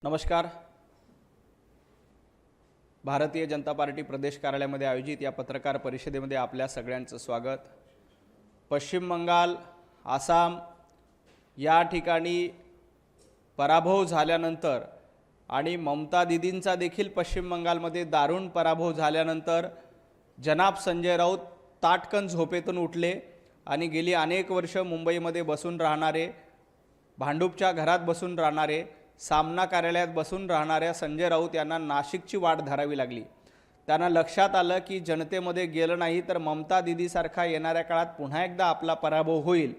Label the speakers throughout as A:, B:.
A: नमस्कार। भारतीय जनता पार्टी प्रदेश कार्यालयामध्ये आयोजित या पत्रकार परिषदेमध्ये आपल्या सगळ्यांचं स्वागत। पश्चिम बंगाल, आसाम या ठिकाणी पराभव झाल्यानंतर आणि ममता दीदींचा देखील पश्चिम बंगालमध्ये दारुण पराभव झाल्यानंतर जनाब संजय राऊत ताटकन झोपेतून उठले आणि गेली अनेक वर्ष मुंबईमध्ये बसून राहणारे, भांडूपच्या घरात बसून राहणारे, सामना कार्यालयात बसून राहणाऱ्या संजय राऊत यांना नाशिकची वाट धरावी लागली। त्यांना लक्षात आलं की जनतेमध्ये गेलं नाही तर ममता दीदीसारखा येणाऱ्या काळात पुन्हा एकदा आपला पराभव होईल।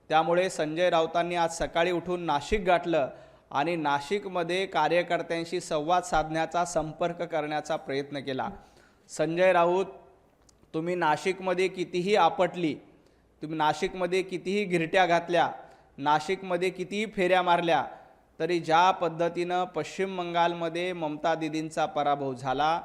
A: त्यामुळे संजय राऊतांनी आज सकाळी उठून नाशिक गाठलं आणि नाशिकमध्ये कार्यकर्त्यांशी संवाद साधण्याचा, संपर्क करण्याचा प्रयत्न केला। संजय राऊत, तुम्ही नाशिकमध्ये कितीही आपटली, तुम्ही नाशिकमध्ये कितीही गिरट्या घातल्या, नाशिकमध्ये कितीही फेऱ्या मारल्या, तरी ज्या पद्धतीनं पश्चिम बंगालमध्ये ममता दीदींचा पराभव झाला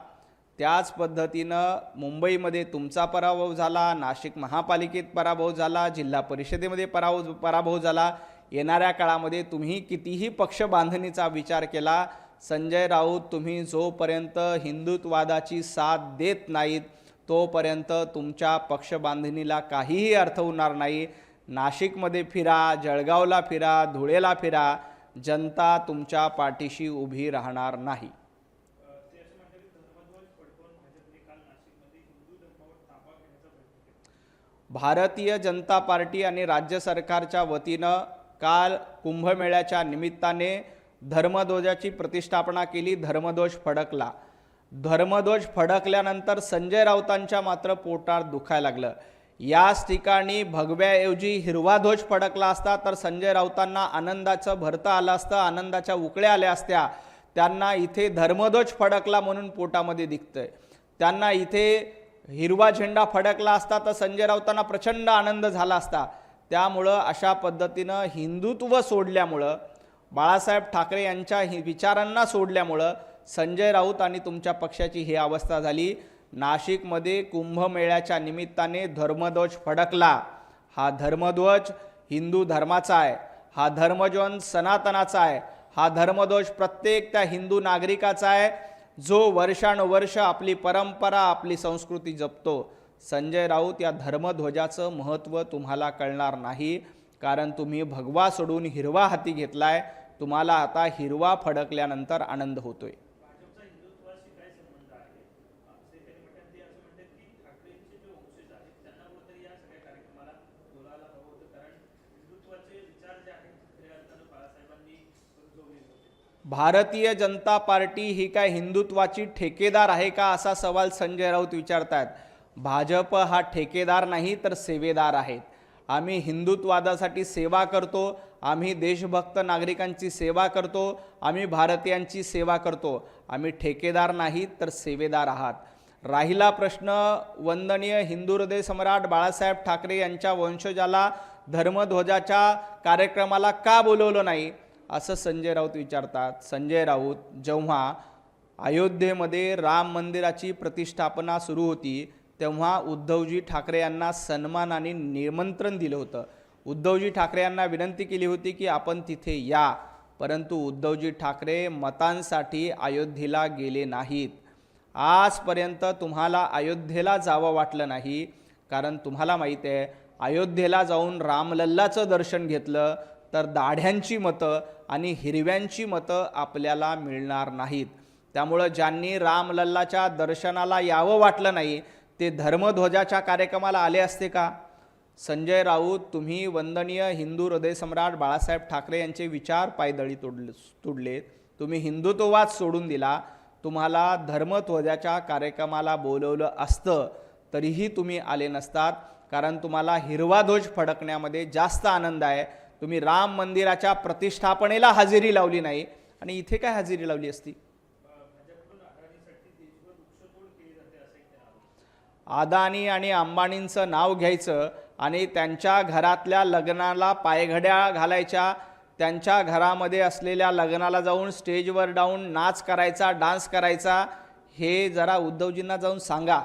A: त्याच पद्धतीनं मुंबईमध्ये तुमचा पराभव झाला, नाशिक महापालिकेत पराभव झाला, जिल्हा परिषदेमध्ये पराभव झाला। येणाऱ्या काळामध्ये तुम्ही कितीही पक्ष बांधणीचा विचार केला, संजय राऊत तुम्ही जोपर्यंत हिंदुत्ववादाची साथ देत नाहीत तोपर्यंत तुमच्या पक्ष बांधणीला काहीही अर्थ होणार नाही। नाशिकमध्ये फिरा, जळगावला फिरा, धुळेला फिरा, जनता तुमच्या पाठीशी उभी राहणार नाही। भारतीय जनता पार्टी आणि राज्य सरकारच्या वतीनं काल कुंभमेळ्याच्या निमित्ताने धर्मध्वजाची प्रतिष्ठापना केली। धर्मध्वज फडकला। धर्मध्वज फडकल्यानंतर संजय राऊतांच्या मात्र पोटात दुखायला लागलं। याच ठिकाणी भगव्याऐवजी हिरवा ध्वज फडकला असता तर संजय राऊतांना आनंदाचं भरतं आलं असतं, आनंदाच्या उकळ्या आल्या असत्या। त्यांना इथे धर्मध्वज फडकला म्हणून पोटामध्ये दिसतंय। त्यांना इथे हिरवा झेंडा फडकला असता तर संजय राऊतांना प्रचंड आनंद झाला असता। त्यामुळं अशा पद्धतीनं हिंदुत्व सोडल्यामुळं, बाळासाहेब ठाकरे यांच्या विचारांना सोडल्यामुळं संजय राऊत आणि तुमच्या पक्षाची ही अवस्था झाली। नाशिकमध्ये कुंभमेळ्याच्या निमित्ताने धर्मध्वज फडकला। हा धर्मध्वज हिंदू धर्माचा आहे, हा धर्मध्वज सनातनाचा आहे, हा धर्मध्वज प्रत्येक त्या हिंदू नागरिकाचा आहे जो वर्षानुवर्ष आपली परंपरा, आपली संस्कृती जपतो। संजय राऊत, या धर्मध्वजाचं महत्त्व तुम्हाला कळणार नाही, कारण तुम्ही भगवा सोडून हिरवा हाती घेतलाय। तुम्हाला आता हिरवा फडकल्यानंतर आनंद होतोय। भारतीय जनता पार्टी ही काय हिंदुत्वाची ठेकेदार आहे का, असा सवाल संजय राऊत विचारतात। भाजप हा ठेकेदार नाही तर सेवेदार आहेत। आम्ही हिंदुत्ववादासाठी सेवा करतो, आम्ही देशभक्त नागरिकांची सेवा करतो, आम्ही भारतीयांची सेवा करतो। आम्ही ठेकेदार नाही तर सेवेदार आहात। राहिला प्रश्न वंदनीय हिंदू हृदय सम्राट बाळासाहेब ठाकरे यांच्या वंशजाला धर्मध्वजाच्या कार्यक्रमाला का बोलवलं नाही, असं संजय राऊत विचारतात। संजय राऊत, जेव्हा अयोध्येमध्ये राम मंदिराची प्रतिष्ठापना सुरू होती तेव्हा उद्धवजी ठाकरे यांना सन्मानाने निमंत्रण दिलं होतं। उद्धवजी ठाकरे यांना विनंती केली होती की आपण तिथे या, परंतु उद्धवजी ठाकरे मतांसाठी अयोध्येला गेले नाहीत। आजपर्यंत तुम्हाला अयोध्येला जावं वाटलं नाही, कारण तुम्हाला माहिती आहे अयोध्येला जाऊन रामलल्लाचं दर्शन घेतलं तर दाढ्यांची मतं आणि हिरव्यांची मतं आपल्याला मिळणार नाहीत। त्यामुळं ज्यांनी रामलल्लाच्या दर्शनाला यावं वाटलं नाही ते धर्मध्वजाच्या कार्यक्रमाला आले असते का? संजय राऊत, तुम्ही वंदनीय हिंदू हृदय सम्राट बाळासाहेब ठाकरे यांचे विचार पायदळी तोडले। तुम्ही हिंदुत्ववाद सोडून दिला। तुम्हाला धर्मध्वजाच्या कार्यक्रमाला बोलवलं असतं तरीही तुम्ही आले नसतात, कारण तुम्हाला हिरवा ध्वज फडकण्यामध्ये जास्त आनंद आहे। तुम्ही राम मंदिराच्या प्रतिष्ठापनेला हजेरी लावली नाही आणि इथे काय हजेरी लावली असती? अदानी आणि अंबानींचं नाव घ्यायचं आणि त्यांच्या घरातल्या लग्नाला पायघड्या घालायच्या, त्यांच्या घरामध्ये असलेल्या लग्नाला जाऊन स्टेजवर जाऊन नाच करायचा, डान्स करायचा, हे जरा उद्धवजींना जाऊन सांगा।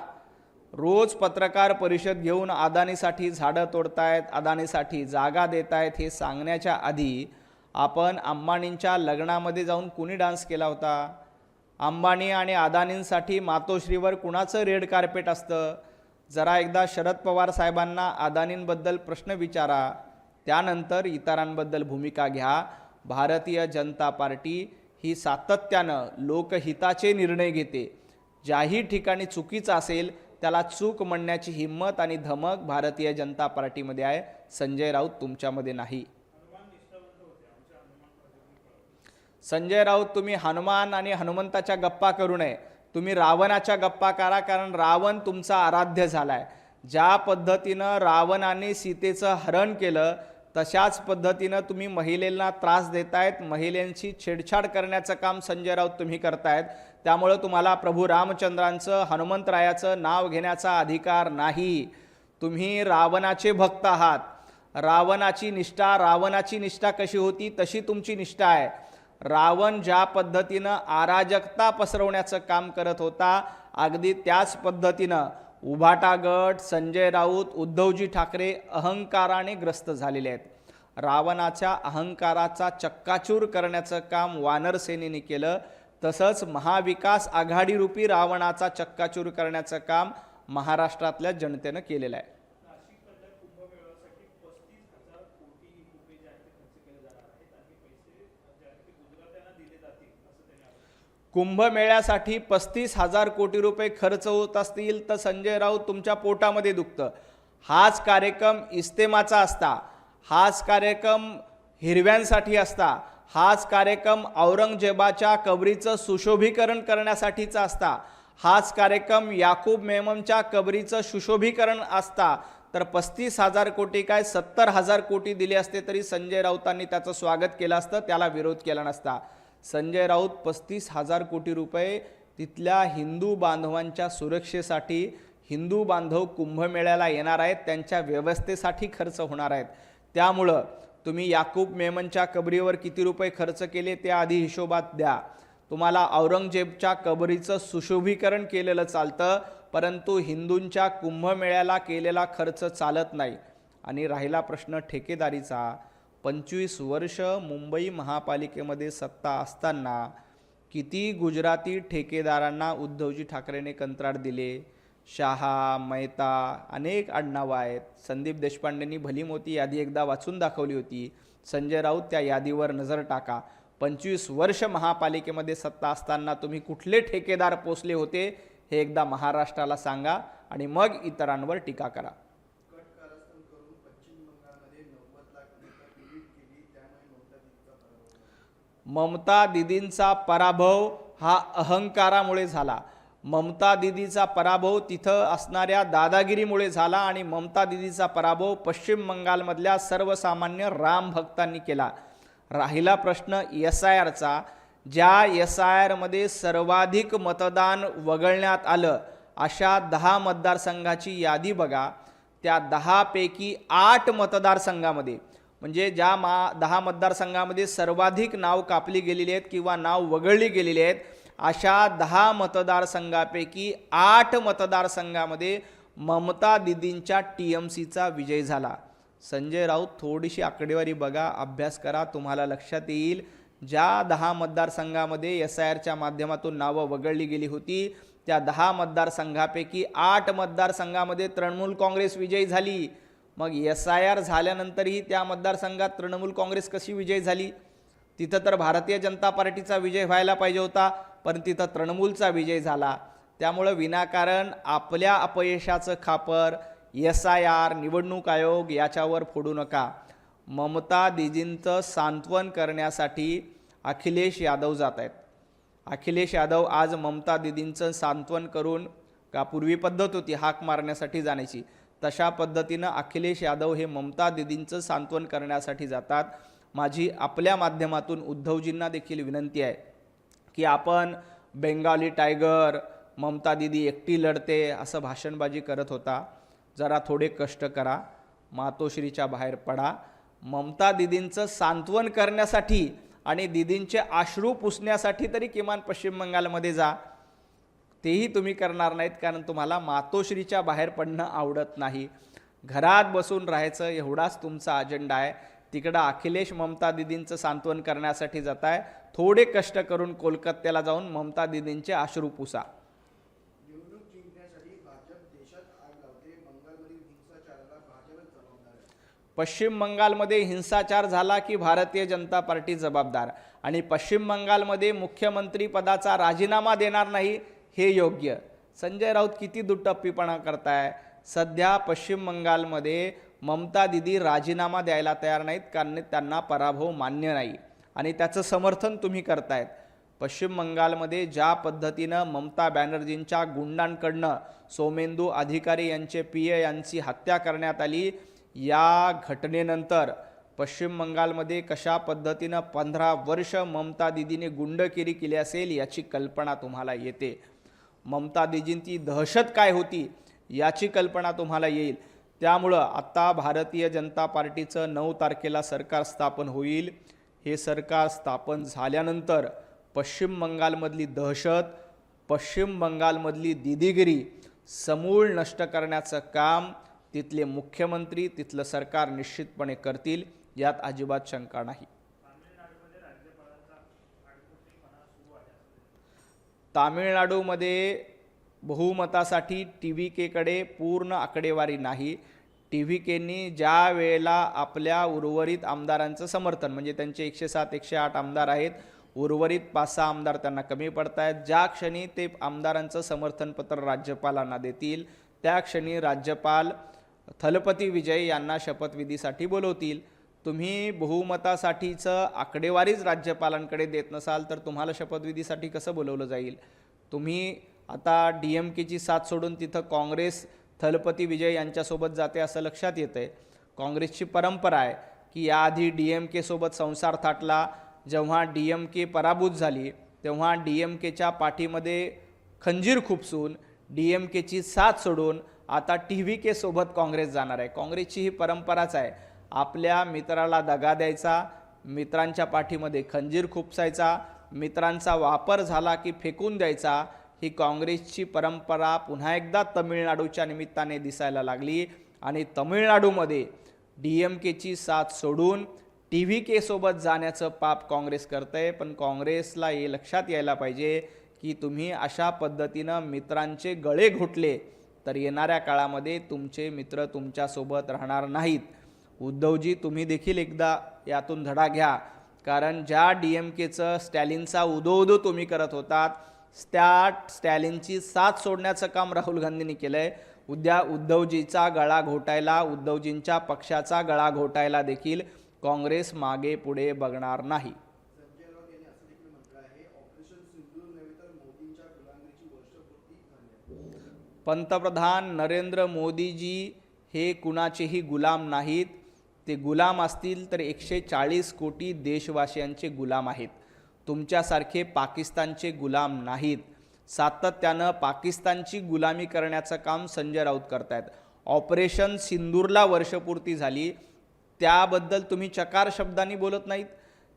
A: रोज पत्रकार परिषद घेऊन अदानीसाठी झाडं तोडतायत, अदानीसाठी जागा देतायत, हे सांगण्याच्या आधी आपण अंबानींच्या लग्नामध्ये जाऊन कुणी डान्स केला होता? अंबानी आणि अदानींसाठी मातोश्रीवर कुणाचं रेड कार्पेट असतं? जरा एकदा शरद पवार साहेबांना अदानींबद्दल प्रश्न विचारा, त्यानंतर इतरांबद्दल भूमिका घ्या. भारतीय जनता पार्टी ही सातत्यानं लोकहिताचे निर्णय घेते. ज्याही ठिकाणी चुकीचं असेल त्याला चूक म्हणण्याची हिंमत आणि धमक भारतीय जनता पार्टीमध्ये आहे. संजय राऊत तुमच्यामध्ये नाही. संजय राऊत, तुम्ही हनुमान आणि हनुमंताच्या गप्पा करू नये, तुम्ही रावणाच्या गप्पा करा, कारण रावण तुमचा आराध्य झालाय. ज्या पद्धतीनं रावणाने सीतेचं हरण केलं तशाच पद्धतीनं तुम्ही महिलेला त्रास देतायत, महिलांची छेडछाड करण्याचं काम संजय राऊत तुम्ही करतायत. त्यामुळे तुम्हाला प्रभू रामचंद्रांचं, हनुमंतरायाचं नाव घेण्याचा अधिकार नाही. तुम्ही रावणाचे भक्त आहात. रावणाची निष्ठा कशी होती तशी तुमची निष्ठा आहे. रावण ज्या पद्धतीनं अराजकता पसरवण्याचं काम करत होता, अगदी त्याच पद्धतीनं उभाटा गट, संजय राऊत, उद्धवजी ठाकरे अहंकाराने ग्रस्त झालेले आहेत. रावणाच्या अहंकाराचा चक्काचूर करण्याचं काम वानर सेनेने केलं, तसंच महाविकास आघाडी रूपी रावणाचा चक्काचूर करण्याचं काम महाराष्ट्रातल्या जनतेनं केलेलं आहे. कुंभमेळ्यासाठी 35,000 कोटी रुपये खर्च होत असतील तर संजय राऊत तुमच्या पोटामध्ये दुखतं. हाच कार्यक्रम इस्तेमाचा असता, हाच कार्यक्रम हिरव्यांसाठी असता, हाच कार्यक्रम औरंगजेबाच्या कबरीचं सुशोभीकरण करण्यासाठीचा असता, हाच कार्यक्रम याकूब मेमनच्या कबरीचं सुशोभीकरण असता, तर 35,000 कोटी काय 70,000 कोटी दिले असते तरी संजय राऊतांनी त्याचं स्वागत केलं असतं, त्याला विरोध केला नसता. संजय राऊत 35,000 कोटी रुपये तिथल्या हिंदू बांधवांच्या सुरक्षेसाठी, हिंदू बांधव कुंभमेळ्याला येणार आहेत त्यांच्या व्यवस्थेसाठी खर्च होणार आहेत. त्यामुळं तुम्ही याकूब मेमनच्या कबरीवर किती रुपये खर्च केले ते आधी हिशोबात द्या. तुम्हाला औरंगजेबच्या कबरीचं सुशोभीकरण केलेलं चालतं, परंतु हिंदूंच्या कुंभमेळ्याला केलेला खर्च चालत नाही. आणि राहिला प्रश्न ठेकेदारीचा, 25 वर्ष मुंबई महापालिकेमध्ये सत्ता असताना किती गुजराती ठेकेदारांना उद्धवजी ठाकरेंनी कंत्राट दिले? शहा, मेहता, अनेक आडनावं आहेत. संदीप देशपांडेंनी भली मोठी यादी एकदा वाचून दाखवली होती. संजय राऊत, त्या यादीवर नजर टाका. 25 वर्ष महापालिकेमध्ये सत्ता असताना तुम्ही कुठले ठेकेदार पोचले होते हे एकदा महाराष्ट्राला सांगा आणि मग इतरांवर टीका करा. ममता दीदींचा पराभव हा अहंकारामुळे झाला. ममता दीदीचा पराभव तिथं असणाऱ्या दादागिरीमुळे झाला आणि ममता दीदीचा पराभव पश्चिम बंगालमधल्या सर्वसामान्य राम भक्तांनी केला. राहिला प्रश्न SIRचा. ज्या SIRमध्ये सर्वाधिक मतदान वगळण्यात आलं अशा 10 मतदारसंघाची यादी बघा. त्या 10 पैकी 8 मतदारसंघामध्ये, म्हणजे ज्या 10 मतदारसंघामध्ये सर्वाधिक नाव कापली गेलेली आहेत किंवा नाव वगळली गेलेली आहेत, अशा 10 मतदारसंघापैकी 8 मतदारसंघामध्ये ममता दीदींच्या TMCचा विजय झाला. संजय राऊत, थोडीशी आकडेवारी बघा, अभ्यास करा, तुम्हाला लक्षात येईल. ज्या 10 मतदारसंघामध्ये SIRच्या माध्यमातून नावं वगळली गेली होती, त्या 10 मतदारसंघापैकी 8 मतदारसंघामध्ये तृणमूल काँग्रेस विजयी झाली. मग SIR झाल्यानंतरही त्या मतदारसंघात तृणमूल काँग्रेस कशी विजयी झाली? तिथं तर भारतीय जनता पार्टीचा विजय व्हायला पाहिजे होता, पण तिथं तृणमूलचा विजय झाला. त्यामुळं विनाकारण आपल्या अपयशाचं खापर SIR, निवडणूक आयोग याच्यावर फोडू नका. ममता दीदींचं सांत्वन करण्यासाठी अखिलेश यादव जात आहेत. अखिलेश यादव आज ममता दीदींचं सांत्वन करून, का पूर्वी पद्धत होती हाक मारण्यासाठी जाण्याची, तशा पद्धतीनं अखिलेश यादव हे ममता दीदींचं सांत्वन करण्यासाठी जातात. माझी आपल्या माध्यमातून उद्धवजींना देखील विनंती आहे की आपण बेंगाली टायगर, ममता दीदी एकटी लढते असं भाषणबाजी करत होता. जरा थोडे कष्ट करा, मातोश्रीच्या बाहेर पडा. ममता दीदींचं सांत्वन करण्यासाठी आणि दीदींचे अश्रू पुसण्यासाठी तरी किमान पश्चिम बंगालमध्ये जा. तेही तुम्ही करणार नाहीत, कारण तुम्हाला मातोश्रीच्या बाहेर पडणं आवडत नाही. घरात बसून राहायचं एवढाच तुमचा अजेंडा आहे. तिकडं अखिलेश ममता दिदींचं सांत्वन करण्यासाठी जात आहे. थोडे कष्ट करून कोलकात्याला जाऊन ममता दिदींचे अश्रू पुसा.
B: निवडणूक जिंकण्यासाठी भाजप देशात आग लावते. बंगालमधील हिंसाचाराला भाजपच जबाबदार आहे.
A: पश्चिम बंगालमध्ये हिंसाचार झाला की भारतीय जनता पार्टी जबाबदार, आणि पश्चिम बंगालमध्ये मुख्यमंत्री पदाचा राजीनामा देणार नाही हे योग्य. संजय राऊत किती दुटप्पीपणा करताय. सध्या पश्चिम बंगालमध्ये ममता दिदी राजीनामा द्यायला तयार नाहीत, कारण त्यांना पराभव मान्य नाही आणि त्याचं समर्थन तुम्ही करतायत. पश्चिम बंगालमध्ये ज्या पद्धतीनं ममता बॅनर्जींच्या गुंडांकडनं सोमेंदू अधिकारी यांचे पीए यांची हत्या करण्यात आली, या घटनेनंतर पश्चिम बंगालमध्ये कशा पद्धतीनं 15 वर्ष ममता दिदीने गुंडगिरी केली असेल याची कल्पना तुम्हाला येते. ममता दिदींची दहशत काय होती याची कल्पना तुम्हाला येईल. त्यामुळं आता भारतीय जनता पार्टीचं 9 तारखेला सरकार स्थापन होईल. हे सरकार स्थापन झाल्यानंतर पश्चिम बंगालमधली दहशत, पश्चिम बंगालमधली दिदीगिरी समूळ नष्ट करण्याचं काम तिथले मुख्यमंत्री, तिथलं सरकार निश्चितपणे करतील, यात अजिबात शंका नाही. तामिळनाडूमध्ये बहुमतासाठी TVKकडे पूर्ण आकडेवारी नाही. TVKनी ज्या वेळेला आपल्या उर्वरित आमदारांचं समर्थन, म्हणजे त्यांचे 107 108 आमदार आहेत, उर्वरित 5-6 आमदार त्यांना कमी पडत आहेत, ज्या क्षणी ते आमदारांचं समर्थनपत्र राज्यपालांना देतील त्या क्षणी राज्यपाल थलपती विजय यांना शपथविधीसाठी बोलवतील. तुम्ही बहुमतासाठीचं आकडेवारीच राज्यपालांकडे देत नसाल तर तुम्हाला शपथविधीसाठी कसं बोलवलं जाईल. तुम्ही आता DMKची साथ सोडून तिथं काँग्रेस थलपती विजय यांच्यासोबत जाते असं लक्षात येतं आहे. काँग्रेसची परंपरा आहे की याआधी DMK सोबत संसार थाटला. जेव्हा DMK पराभूत झाली तेव्हा DMKच्या पाठीमध्ये खंजीर खुपसून DMKची साथ सोडून आता TVK सोबत काँग्रेस जाणार आहे. काँग्रेसची ही परंपराच आहे. आपल्या मित्राला दगा द्यायचा, मित्रांच्या पाठीमध्ये खंजीर खुपसायचा, मित्रांचा वापर झाला की फेकून द्यायचा, ही काँग्रेसची परंपरा पुन्हा एकदा तमिळनाडूच्या निमित्ताने दिसायला लागली. आणि तमिळनाडूमध्ये DMKची साथ सोडून TVK सोबत जाण्याचं पाप काँग्रेस करतंय. पण काँग्रेसला हे लक्षात यायला पाहिजे की तुम्ही अशा पद्धतीनं मित्रांचे गळे घोटले तर येणाऱ्या काळामध्ये तुमचे मित्र तुमच्यासोबत राहणार नाहीत. उद्धवजी, तुम्ही देखील एकदा यातून धडा घ्या, कारण ज्या DMKचं स्टॅलिनचा उदो तुम्ही करत होतात त्या स्टॅलिनची साथ सोडण्याचं काम राहुल गांधींनी केलं आहे. उद्या उद्धवजीचा गळा घोटायला, उद्धवजींच्या पक्षाचा गळा घोटायला देखील काँग्रेस मागे पुढे बघणार नाही.
B: संजय राऊत यांनी असं देखील म्हटलं आहे, ऑपरेशन सिंदूर नव्हे तर मोदींच्या गुलामगिरीची वर्षपूर्ती झाली आहे.
A: पंतप्रधान नरेंद्र मोदीजी हे कुणाचेही गुलाम नाहीत. ते गुलाम असतील तर 140 कोटी देशवासियांचे गुलाम आहेत. तुमच्यासारखे पाकिस्तानचे गुलाम नाहीत. सातत्यानं पाकिस्तानची गुलामी करण्याचं काम संजय राऊत करतायत. ऑपरेशन सिंदूरला वर्षपूर्ती झाली, त्याबद्दल तुम्ही चकार शब्दांनी बोलत नाहीत.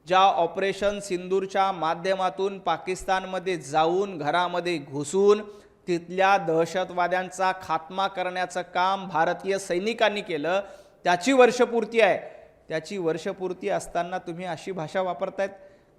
A: ज्या ऑपरेशन सिंदूरच्या माध्यमातून पाकिस्तानमध्ये जाऊन घरामध्ये घुसून तिथल्या दहशतवाद्यांचा खात्मा करण्याचं काम भारतीय सैनिकांनी केलं, त्याची वर्षपूर्ती आहे. त्याची वर्षपूर्ती असताना तुम्ही अशी भाषा वापरतायत,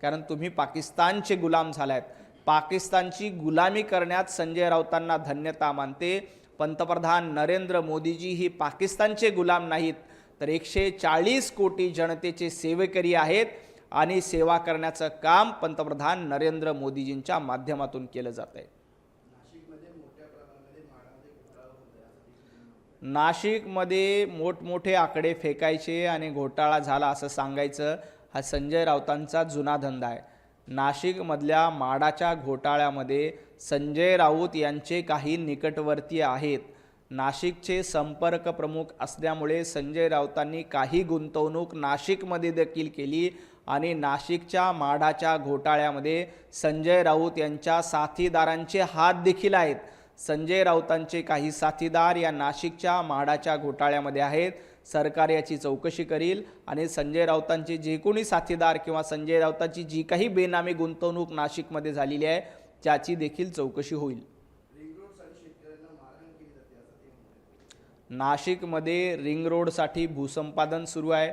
A: कारण तुम्ही पाकिस्तानचे गुलाम झालायत. पाकिस्तानची गुलामी करण्यात संजय राऊतांना धन्यता मानते. पंतप्रधान नरेंद्र मोदीजी ही पाकिस्तानचे गुलाम नाहीत, तर 140 कोटी जनतेचे सेवेकरी आहेत आणि सेवा करण्याचं काम पंतप्रधान नरेंद्र मोदीजींच्या माध्यमातून केलं जात आहे. नाशिकमध्ये मोठमोठे आकडे फेकायचे आणि घोटाळा झाला असं सांगायचं हा संजय राऊतांचा जुना धंदा आहे. नाशिकमधल्या माडाच्या घोटाळ्यामध्ये संजय राऊत यांचे काही निकटवर्तीय आहेत. नाशिकचे संपर्क प्रमुख असल्यामुळे संजय राऊतांनी काही गुंतवणूक नाशिकमध्ये देखील केली आणि नाशिकच्या माडाच्या घोटाळ्यामध्ये संजय राऊत यांच्या साथीदारांचे हात देखील आहेत. संजय राऊतांचे काही साथीदार या नाशिकच्या माडाच्या घोटाळ्यामध्ये आहेत. सरकार याची चौकशी करील आणि संजय राऊतांचे जे कोणी साथीदार किंवा संजय राऊतांची जी काही बेनामी गुंतवणूक नाशिकमध्ये झालेली आहे त्याची देखील चौकशी होईल. नाशिकमध्ये रिंग रोडसाठी भूसंपादन सुरू आहे.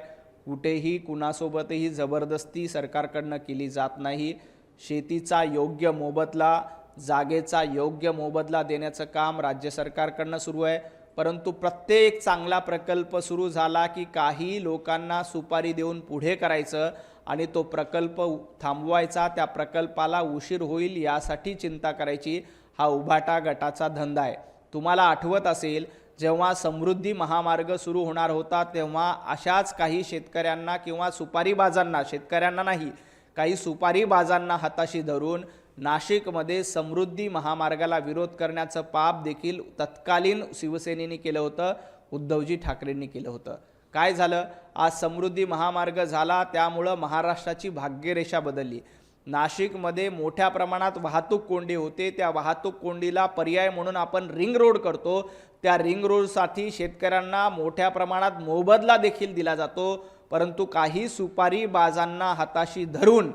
A: कुठेही कुणासोबतही जबरदस्ती सरकारकडनं केली जात नाही. शेतीचा योग्य मोबदला, जागेचा योग्य मोबदला देण्याचं काम राज्य सरकारकडनं सुरू आहे. परंतु प्रत्येक चांगला प्रकल्प सुरू झाला की काही लोकांना सुपारी देऊन पुढे करायचं आणि तो प्रकल्प थांबवायचा, त्या प्रकल्पाला उशीर होईल यासाठी चिंता करायची, हा उभाटा गटाचा धंदा आहे. तुम्हाला आठवत असेल, जेव्हा समृद्धी महामार्ग सुरू होणार होता तेव्हा अशाच काही शेतकऱ्यांना किंवा सुपारीबाजांना, शेतकऱ्यांना नाही, काही सुपारीबाजांना हाताशी धरून नाशिकमध्ये समृद्धी महामार्गाला विरोध करण्याचं पाप देखील तत्कालीन शिवसेनेने केलं होतं, उद्धवजी ठाकरेंनी केलं होतं. काय झालं? आज समृद्धी महामार्ग झाला, त्यामुळं महाराष्ट्राची भाग्यरेषा बदलली. नाशिकमध्ये मोठ्या प्रमाणात वाहतूक कोंडी होते, त्या वाहतूक कोंडीला पर्याय म्हणून आपण रिंग रोड करतो. त्या रिंग रोडसाठी शेतकऱ्यांना मोठ्या प्रमाणात मोबदला देखील दिला जातो. परंतु काही सुपारीबाजांना हाताशी धरून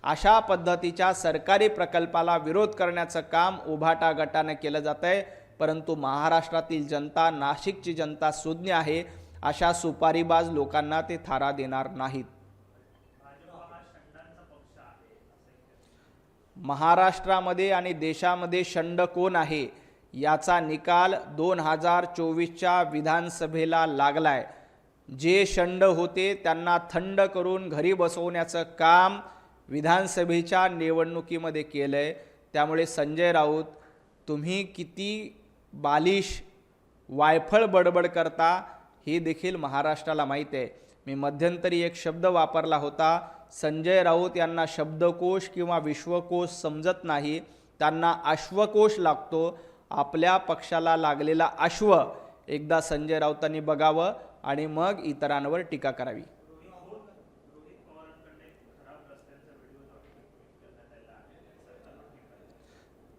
A: अशा पद्धतीच्या सरकारी प्रकल्पाला विरोध करण्याचं काम उभाटा गटाने केलं जात आहे. परंतु महाराष्ट्रातील जनता, नाशिकची जनता सुज्ञ आहे. अशा सुपारीबाज लोकांना ते थारा देणार नाहीत. महाराष्ट्रामध्ये आणि देशामध्ये शंड कोण आहे याचा निकाल 2024च्या विधानसभेला लागलाय. जे शंड होते त्यांना थंड करून घरी बसवण्याचं काम विधानसभेच्या निवडणुकीमध्ये केलंय. त्यामुळे संजय राऊत, तुम्ही किती बालिश वायफळ बडबड करता हे देखील महाराष्ट्राला माहीत आहे. मी मध्यंतरी एक शब्द वापरला होता, संजय राऊत यांना शब्दकोश किंवा विश्वकोश समजत नाही, त्यांना अश्वकोश लागतो. आपल्या पक्षाला लागलेला अश्व एकदा संजय राऊतांनी बघावं आणि मग इतरांवर टीका करावी.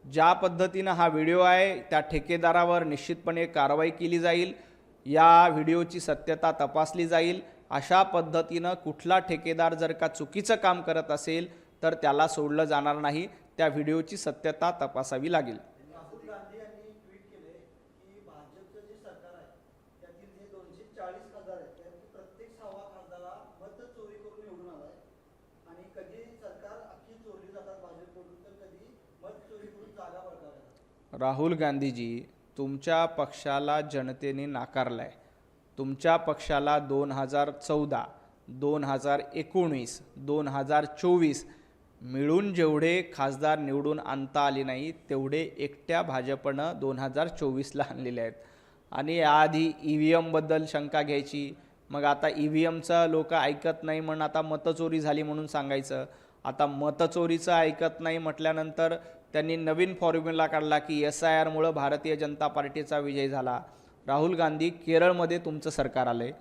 A: ज्या पद्धतीनं हा व्हिडिओ आहे त्या ठेकेदारावर निश्चितपणे कारवाई केली जाईल. या व्हिडिओची सत्यता तपासली जाईल. अशा पद्धतीनं कुठला ठेकेदार जर का चुकीचं काम करत असेल तर त्याला सोडलं जाणार नाही. त्या व्हिडिओची सत्यता तपासावी लागेल.
B: राहुल गांधी यांनी ट्विट केले की भाजपचं जे सरकार आहे त्यातील जे 240 खासदार आहेत त्यातील प्रत्येक 6वा खासदार मत चोरी करून निवडून आलाय आणि कधी सरकार अख्खी चोरली जातात भाजपकडून तर कधी मत चोरी करून जागा बळकावल्या.
A: राहुल गांधीजी, तुमच्या पक्षाला जनतेने नाकारलाय. तुमच्या पक्षाला 2014, 2019, 2024 मिळून जेवढे खासदार निवडून आणता आले नाही तेवढे एकट्या भाजपनं 2024ला आणलेले आहेत. आणि याआधी EVMबद्दल शंका घ्यायची, मग आता EVMचं लोक ऐकत नाही म्हणून आता मतचोरी झाली म्हणून सांगायचं. आता मतचोरीचं ऐकत नाही म्हटल्यानंतर त्यांनी नवीन फॉर्म्युला काढला की SIRमुळं भारतीय जनता पार्टीचा विजय झाला. राहुल गांधी, केरळमध्ये तुमचं सरकार आलं आहे,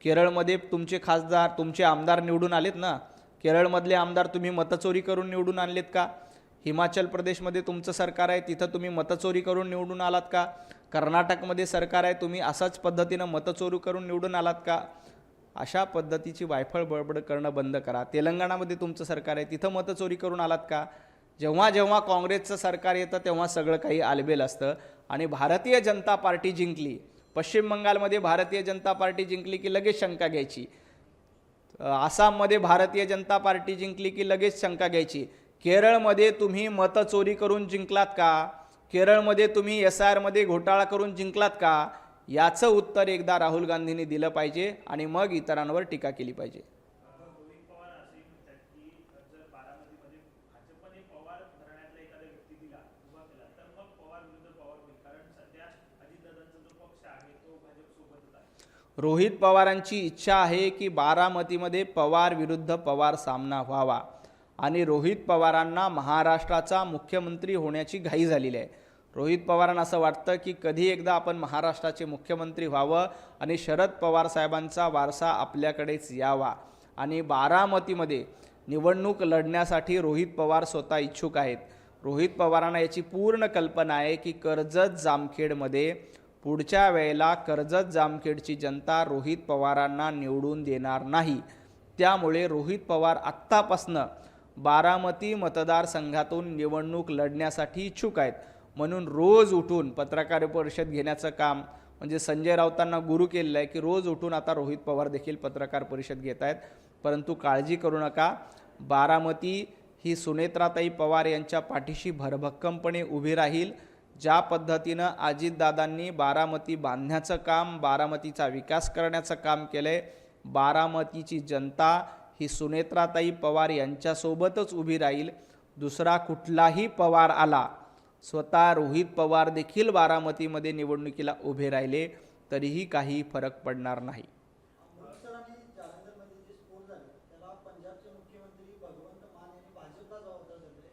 A: केरळमध्ये तुमचे खासदार, तुमचे आमदार निवडून आलेत ना. केरळमधले आमदार तुम्ही मतचोरी करून निवडून आणलेत का? हिमाचल प्रदेशमध्ये तुमचं सरकार आहे, तिथं तुम्ही मतचोरी करून निवडून आलात का? कर्नाटकमध्ये सरकार आहे, तुम्ही असाच पद्धतीनं मतचोरी करून निवडून आलात का? अशा पद्धतीची वायफळ बडबड करणं बंद करा. तेलंगणामध्ये तुमचं सरकार आहे, तिथं मतचोरी करून आलात का? जेव्हा जेव्हा काँग्रेसचं सरकार येतं तेव्हा सगळं काही आलबेल असतं. आणि भारतीय जनता पार्टी जिंकली, पश्चिम बंगालमध्ये भारतीय जनता पार्टी जिंकली की लगेच शंका घ्यायची, आसाममध्ये भारतीय जनता पार्टी जिंकली की लगेच शंका घ्यायची. केरळमध्ये तुम्ही मतचोरी करून जिंकलात का? केरळमध्ये तुम्ही SIRमध्ये घोटाळा करून जिंकलात का? याचं उत्तर एकदा राहुल गांधींनी दिलं पाहिजे आणि मग इतरांवर टीका केली पाहिजे. रोहित पवारांची इच्छा आहे की बारामतीमध्ये पवार विरुद्ध पवार सामना व्हावा आणि रोहित पवारांना महाराष्ट्राचा मुख्यमंत्री होण्याची घाई झालेली आहे. रोहित पवारांना असं वाटतं की कधी एकदा आपण महाराष्ट्राचे मुख्यमंत्री व्हावं आणि शरद पवार साहेबांचा वारसा आपल्याकडेच यावा. आणि बारामतीमध्ये निवडणूक लढण्यासाठी रोहित पवार स्वतः इच्छुक आहेत. रोहित पवारांना याची पूर्ण कल्पना आहे की कर्जत जामखेडमध्ये पुढच्या वेळेला कर्जत जामखेडची जनता रोहित पवारांना निवडून देणार नाही. त्यामुळे रोहित पवार आत्तापासनं बारामती मतदारसंघातून निवडणूक लढण्यासाठी इच्छुक आहेत. म्हणून रोज उठून पत्रकार परिषद घेण्याचं काम, म्हणजे संजय राऊतांना गुरु केलेलं आहे की रोज उठून आता रोहित पवार देखील पत्रकार परिषद घेत आहेत. परंतु काळजी करू नका, बारामती ही सुनेत्राताई पवार यांच्या पाठीशी भरभक्कमपणे उभी राहील. ज्या पद्धतीनं अजितदादांनी बारामती बांधण्याचं काम, बारामतीचा विकास करण्याचं काम केलं आहे, बारामतीची जनता ही सुनेत्राताई पवार यांच्यासोबतच उभी राहील. दुसरा कुठलाही पवार आला, स्वतः रोहित पवार देखील बारामतीमध्ये निवडणुकीला उभे राहिले तरीही काही फरक पडणार नाही.
B: अमृतसर आणि जालंधरमध्ये जे स्फोट झाले त्याला पंजाबचे मुख्यमंत्री भगवंत मान यांनी भाजपला जबाबदार धरले.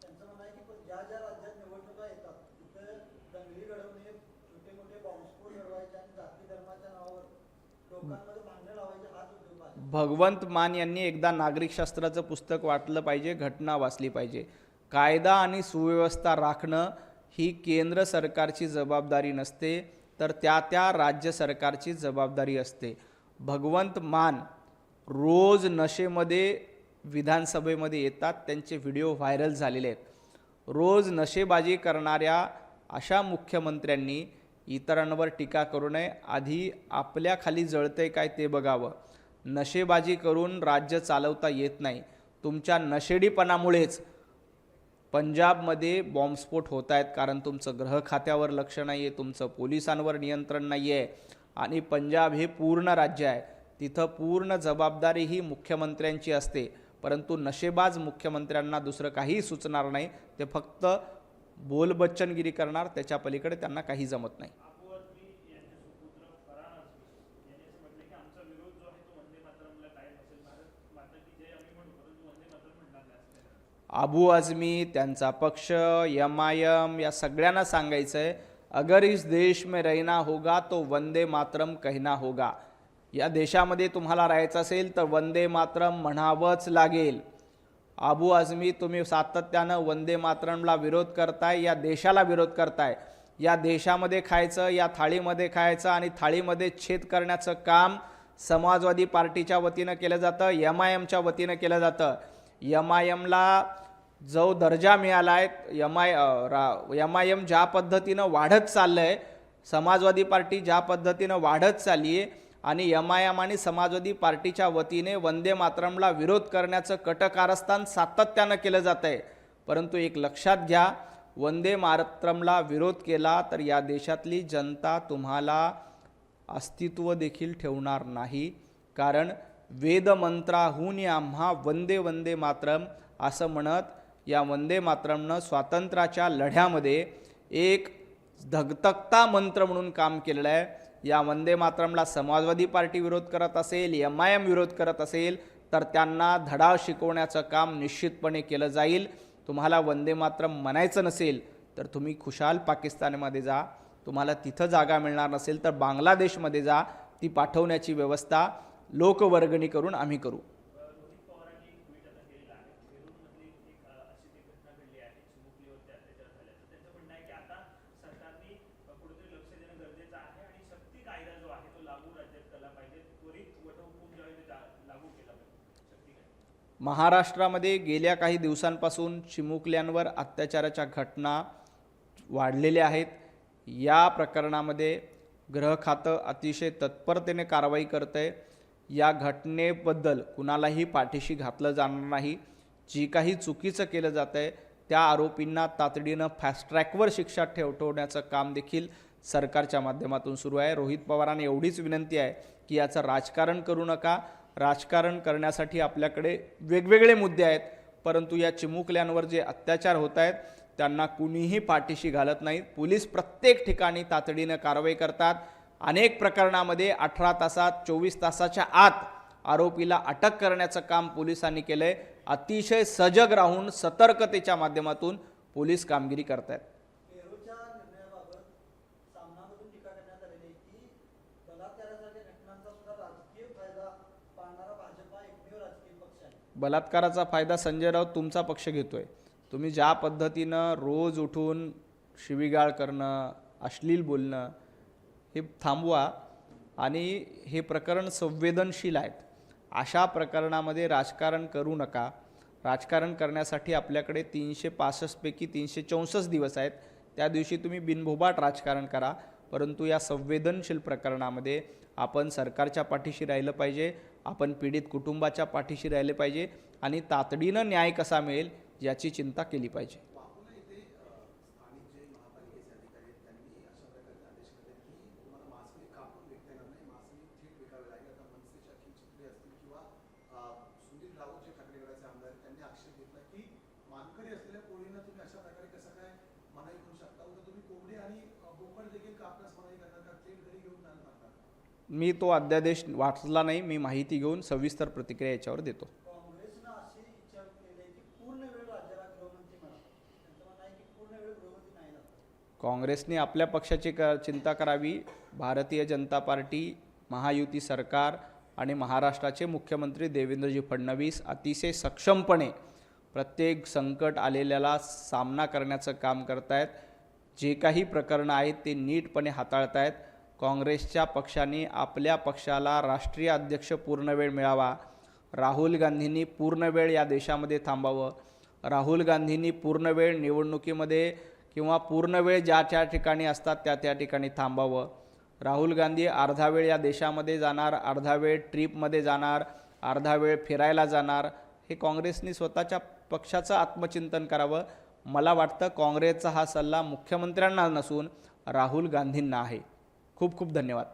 B: त्यांचं म्हणणं आहे की ज्या ज्या राज्यात निवडणुका येतात तिथं दंगली घडवणे, छोटे मोठे बॉम्बस्फोट घडवायचे आणि जाती धर्माच्या नावावर लोकांमध्ये भांडण लावायचे हाच उद्योग आहे.
A: भगवंत मान यांनी एकदा नागरिक शास्त्राचं पुस्तक वाचलं पाहिजे, घटना वाचली पाहिजे. कायदा आणि सुव्यवस्था राखणं ही केंद्र सरकारची जबाबदारी नसते, तर त्या राज्य सरकारची जबाबदारी असते. भगवंत मान रोज नशेमध्ये विधानसभेमध्ये येतात, त्यांचे व्हिडिओ व्हायरल झालेले आहेत. रोज नशेबाजी करणाऱ्या अशा मुख्यमंत्र्यांनी इतरांवर टीका करू नये. आधी आपल्या खाली जळतंय काय ते बघावं. नशेबाजी करून राज्य चालवता येत नाही. तुमच्या नशेडीपणामुळेच पंजाबमध्ये बॉम्बस्फोट होत आहेत, कारण तुमचं गृह खात्यावर लक्ष नाही आहे, तुमचं पोलिसांवर नियंत्रण नाही आहे. आणि पंजाब हे पूर्ण राज्य आहे, तिथं पूर्ण जबाबदारी ही मुख्यमंत्र्यांची असते. परंतु नशेबाज मुख्यमंत्र्यांना दुसरं काही सुचणार नाही, ते फक्त बोलबच्चनगिरी करणार, त्याच्या पलीकडे त्यांना काही जमत नाही. अबू आझमी, त्यांचा पक्ष, MIM या सगळ्यांना सांगायचं आहे, अगर इस देश में रहना होगा तो वंदे मातरम कहना होगा. या देशामध्ये तुम्हाला राहायचं असेल तर वंदे मातरम म्हणावंच लागेल. अबू आझमी, तुम्ही सातत्यानं वंदे मातरमला विरोध करताय, या देशाला विरोध करताय. या देशामध्ये खायचं, या थाळीमध्ये खायचं आणि थाळीमध्ये छेद करण्याचं काम समाजवादी पार्टीच्या वतीनं केलं जातं, MIMच्या वतीनं केलं जातं. MIMला जो दर्जा मिळाला आहे, MIM ज्या पद्धतीनं वाढत चाललं आहे, समाजवादी पार्टी ज्या पद्धतीनं वाढत चालली आहे आणि MIM आणि समाजवादी पार्टीच्या वतीने वंदे मातरमला विरोध करण्याचं कटकारस्थान सातत्यानं केलं जात आहे. परंतु एक लक्षात घ्या, वंदे मातरमला विरोध केला तर या देशातली जनता तुम्हाला अस्तित्व देखील ठेवणार नाही. कारण वेदमंत्राहून आम्हा वंदे वंदे मातरम असं म्हणत या वंदे मातरमनं स्वातंत्र्याच्या लढ्यामध्ये एक धगधगता मंत्र म्हणून काम केलेलं आहे. या वंदे मातरमला समाजवादी पार्टी विरोध करत असेल, MIM विरोध करत असेल तर त्यांना धडा शिकवण्याचं काम निश्चितपणे केलं जाईल. तुम्हाला वंदे मातरम म्हणायचं नसेल तर तुम्ही खुशाल पाकिस्तानमध्ये जा. तुम्हाला तिथं जागा मिळणार नसेल तर बांगलादेशमध्ये जा. ती पाठवण्याची व्यवस्था लोकवर्गणी करून आम्ही करू. महाराष्ट्रामध्ये गेल्या काही दिवसांपासून चिमुकल्यांवर अत्याचाराच्या घटना वाढलेल्या आहेत. या प्रकरणामध्ये गृह खातं अतिशय तत्परतेने कारवाई करतंय. या घटनेबद्दल कुणालाही पाठीशी घातलं जाणार नाही. जी काही चुकीचं केलं जातं आहे त्या आरोपींना तातडीनं फास्ट ट्रॅकवर शिक्षा ठेवण्याचं काम देखील सरकारच्या माध्यमातून सुरू आहे. रोहित पवारांना एवढीच विनंती आहे की याचं राजकारण करू नका. राजकारण करण्यासाठी आपल्याकडे वेगवेगळे मुद्दे आहेत, परंतु या चिमुकल्यांवर जे अत्याचार होत आहेत त्यांना कुणीही पाठीशी घालत नाहीत. पोलीस प्रत्येक ठिकाणी तातडीनं कारवाई करतात. अनेक प्रकरणामध्ये 18 तासात 24 तासाच्या आत आरोपीला अटक करण्याचं काम पोलिसांनी केलं आहे. अतिशय सजग राहून सतर्कतेच्या माध्यमातून पोलीस कामगिरी करत आहेत.
B: पेरूच्या निर्णयाबाबत सामनामधून टीका करण्यात आलेली आहे की बलात्कारासारख्या घटनांचा सुद्धा राजकीय फायदा पाहणारा भाजप हा एकमेव राजकीय पक्ष आहे.
A: बलात्काराचा फायदा संजय राऊत तुमचा पक्ष घेतोय. तुम्ही ज्या पद्धतीनं रोज उठून शिवीगाळ करणं, अश्लील बोलणं हे थांबवा. आणि हे प्रकरण संवेदनशील आहेत. अशा प्रकरणामध्ये राजकारण करू नका. राजकारण करण्यासाठी आपल्याकडे 365 पैकी 364 दिवस आहेत. त्या दिवशी तुम्ही बिनभोबाट राजकारण करा. परंतु या संवेदनशील प्रकरणामध्ये आपण सरकारच्या पाठीशी राहिलं पाहिजे, आपण पीडित कुटुंबाच्या पाठीशी राहिले पाहिजे आणि तातडीनं न्याय कसा मिळेल याची चिंता केली पाहिजे.
C: वाकोला येथे स्थानिक जे महापालिकेचे अधिकारी आहेत त्यांनी अशा प्रकारचे आदेश दिले की तुम्हाला मास्क कापून विकता येणार नाही, मास्क थेट विकावे लागेल. आता मनसेचे अखिल चित्रे असतील किंवा सुनील राऊत जे ठाकरे गटाचे आमदार आहेत त्यांनी आक्षेप घेतला की मानकरी असलेल्या कोळींना तुम्ही अशा प्रकारे कसं काय मनाई करू शकता, उद्या तुम्ही कोंबडी आणि बोकड देखील कापण्यास मनाई करणार का, थेट घरी घेऊन जाणार का?
A: मी तो अध्यादेश वाचला नाही, मी माहिती घेऊन सविस्तर प्रतिक्रिया याच्यावर देतो.
B: काँग्रेसनं अशी इच्छा केली आहे की पूर्ण वेळ राज्याला गृहमंत्री मिळावा. त्यांचं म्हणणं आहे की पूर्ण वेळ गृहमंत्री नाही लागत.
A: काँग्रेसने आपल्या पक्षाची चिंता करावी. भारतीय जनता पार्टी, महायुती सरकार आणि महाराष्ट्राचे मुख्यमंत्री देवेंद्रजी फडणवीस अतिशय सक्षमपणे प्रत्येक संकट आलेल्याला सामना करण्याचं काम करत आहेत. जे काही प्रकरणं आहेत ते नीटपणे हाताळत आहेत. काँग्रेसच्या पक्षाने आपल्या पक्षाला राष्ट्रीय अध्यक्ष पूर्ण वेळ मिळावा. राहुल गांधींनी पूर्ण वेळ या देशामध्ये थांबावं. राहुल गांधींनी पूर्ण वेळ निवडणुकीमध्ये किंवा पूर्ण वेळ ज्या ठिकाणी असतात त्या ठिकाणी थांबावं. राहुल गांधी अर्धा वेळ या देशामध्ये जाणार, अर्धा वेळ ट्रीपमध्ये जाणार, अर्धा वेळ फिरायला जाणार. हे काँग्रेसने स्वतःच्या पक्षाचं आत्मचिंतन करावं. मला वाटतं काँग्रेसचा हा सल्ला मुख्यमंत्र्यांना नसून राहुल गांधींना आहे. खूप खूप धन्यवाद.